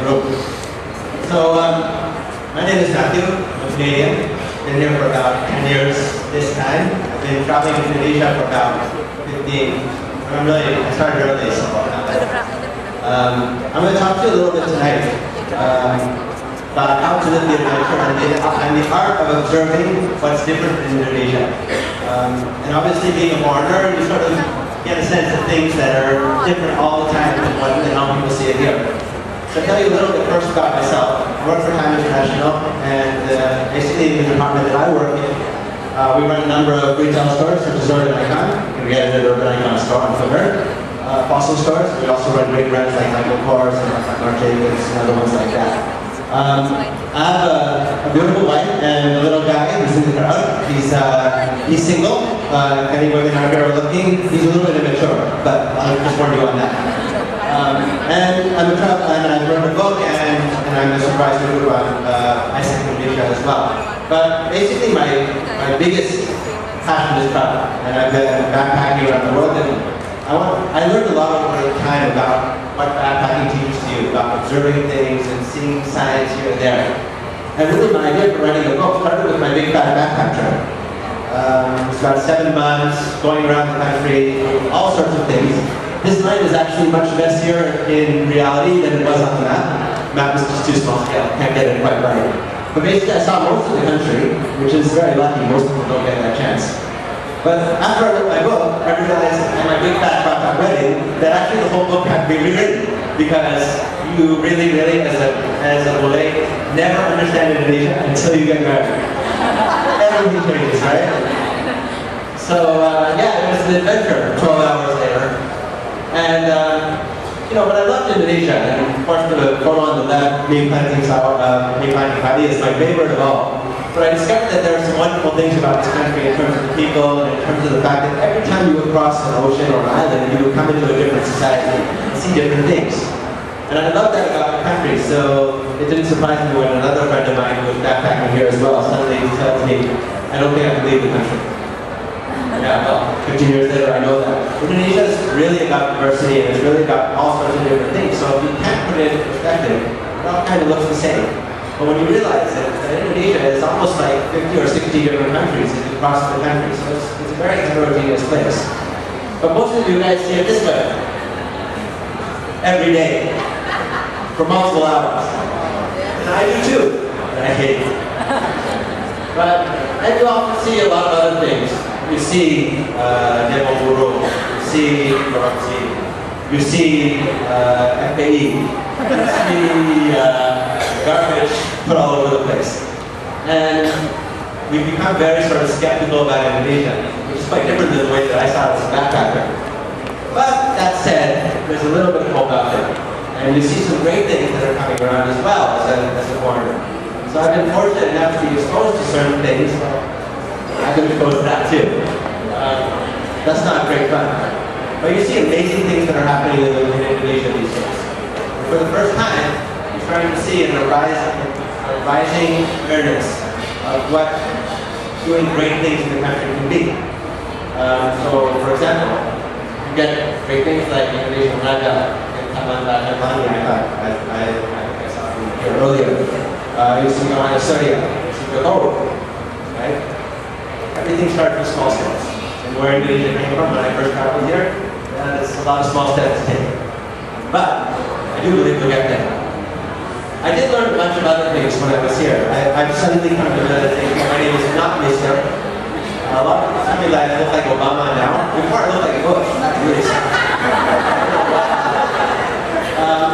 group. So, my name is Matthew. I'm Canadian. Been here for about 10 years this time. I've been traveling to Indonesia for about 15. I started early, so I'm going to talk to you a little bit tonight about how to live the adventure and the art of observing what's different in Indonesia. And obviously, being a foreigner, you sort of get a sense of things that are different all the time than how people see it here. So I'll tell you a little bit first about myself. I work for Time International, and basically in the department that I work in, we run a number of retail stores, such as Urban Icon. You can get it at Urban Icon store on Twitter. Fossil stores. We also run great brands like Michael Kors and Martinez and other ones like that. I have a beautiful wife and a little guy who's in the crowd. He's single. If any women out here are looking, he's a little bit immature, but I'll just warn you on that. And I'm a traveler, and I've written a book, and I'm a supervisor group on AIESEC Canadian as well. But basically, my biggest passion is travel, and I've been backpacking around the world. And I learned a lot over time about what backpacking teaches you, about observing things and seeing science here and there. And really my idea for writing a book started with my big fat backpack trip. It was about 7 months, going around the country, all sorts of things. This land is actually much messier in reality than it was on the map. The map is just too small scale, can't get it quite right. But basically I saw most of the country, which is very lucky, most people don't get that chance. But after I wrote my book, I realized at my big fat backpack wedding that actually the whole book had to be rewritten, because you really, as a Malay, never understand Indonesia until you get married. Everything changes, right? So yeah, it was an adventure 12 hours later. And but I loved Indonesia, and of course the photo on the left, me planting padi, is my favorite of all. But I discovered that there are some wonderful things about this country in terms of the people and in terms of the fact that every time you would cross an ocean or an island, you would come into a different society and see different things. And I love that about the country, so it didn't surprise me when another friend of mine who was backpacking here as well suddenly tells me, I don't think I can leave the country. Yeah, well, 15 years later I know that. Indonesia is really about diversity, and it's really about all sorts of different things, so if you can't put it into perspective, it all kind of looks the same. But when you realize that Indonesia is almost like 50 or 60 different countries as you cross the country, so it's a very heterogeneous place. But most of you guys see it this way. Every day. For multiple hours. And I do too. And I hate it. But you often see a lot of other things. You see demo buruh, you see corrupsi, you see FPI, you see garbage put all over the place. And we've become very sort of skeptical about Indonesia, which is quite different than the way that I saw it as a backpacker. But that said, there's a little bit of hope out there. And you see some great things that are coming around as well as a foreigner. So I've been fortunate enough to be exposed to certain things. I've been exposed to that too. That's not great fun. But you see amazing things that are happening in Indonesia these days. For the first time, you're starting to see a rising awareness of what doing great things in the country can be. So, for example, you get great things like Indonesian Raja and Taman I saw from here earlier. You see Gawanya Surya, you see Johor, right? Everything starts with small steps. And where Indonesia came from when I first traveled here, there's a lot of small steps to take. But I do believe we'll get there. I did learn a bunch of other things when I was here. I've suddenly come to realize that my name is not Mr. A lot of people tell me that I look like Obama now. Before I looked like a Bush. That's really sad.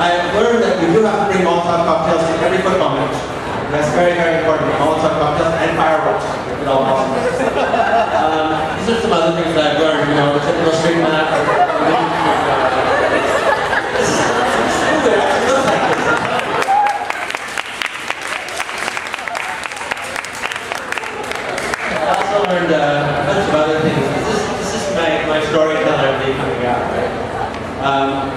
I've learned that you do have to bring Molotov cocktails to every football match. That's very, very important. Molotov cocktails and fireworks. It all helps. These are some other things that I've learned. The typical street map. I also learned a bunch of other things. This is my storyteller coming out, right?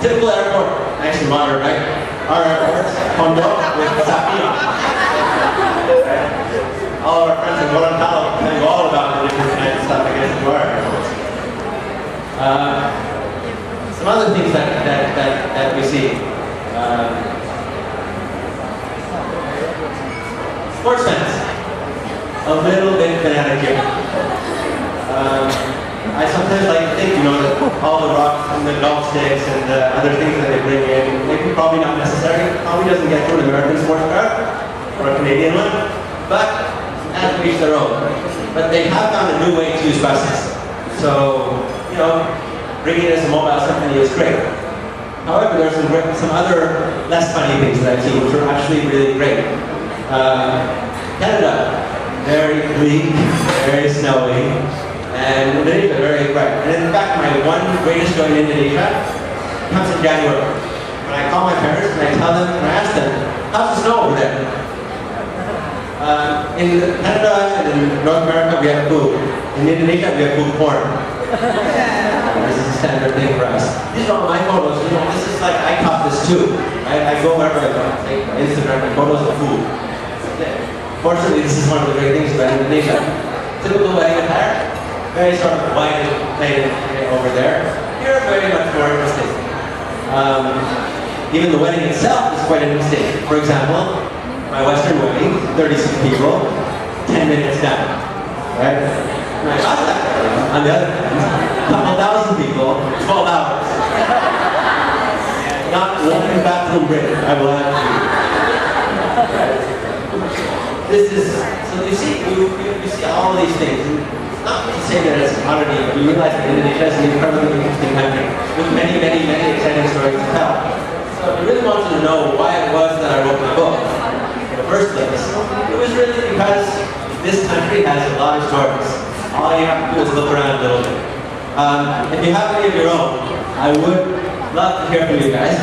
Typical airport, nice and modern, right? Our airports, Pondok with Sapi. All of our friends in Gorontalo tell you all about the different kinds of stuff against the airports. Some other things that we see. Sports fans. A little bit fanatic here. I sometimes like to think, that all the rocks and the golf sticks and the other things that they bring in, maybe probably not necessary. Probably doesn't get to an American sports car or a Canadian one, but at each their own. But they have found a new way to use buses. So, bringing it as a mobile company is great. However, there's some other less funny things that I've seen which are actually really great. Canada, very bleak, very snowy, and Indonesia very bright. And in fact, my one greatest joy in Indonesia comes in January. When I call my parents and I tell them, and I ask them, how's the snow over there? In Canada and in North America, we have food. In Indonesia, we have food porn. This is a standard thing for us. These are all my photos. This is like, I caught this too. I go wherever I go. I take Instagram and photos of food. Fortunately, this is one of the great things about Indonesia. Typical wedding attire. Very sort of white and plain over there. Here, very much more interesting. Even the wedding itself is quite interesting. For example, my Western wedding, 36 people, 10 minutes down. Right? My Asia, on the other hand, a couple thousand people, 12 hours. Not one bathroom break, I will add to you. Right? This is, so you see all of these things. Not to say that it's an oddity, but you realize that Indonesia is an incredibly interesting country with many, many, many exciting stories to tell. So if you really wanted to know why it was that I wrote my book in the first place, it was really because this country has a lot of stories. All you have to do is look around a little bit. If you have any of your own, I would love to hear from you guys.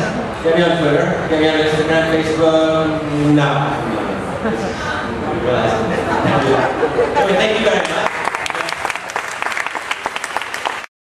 Get me on Twitter, get me on Instagram, Facebook. No. I realize I can't do that. Anyway, thank you very much.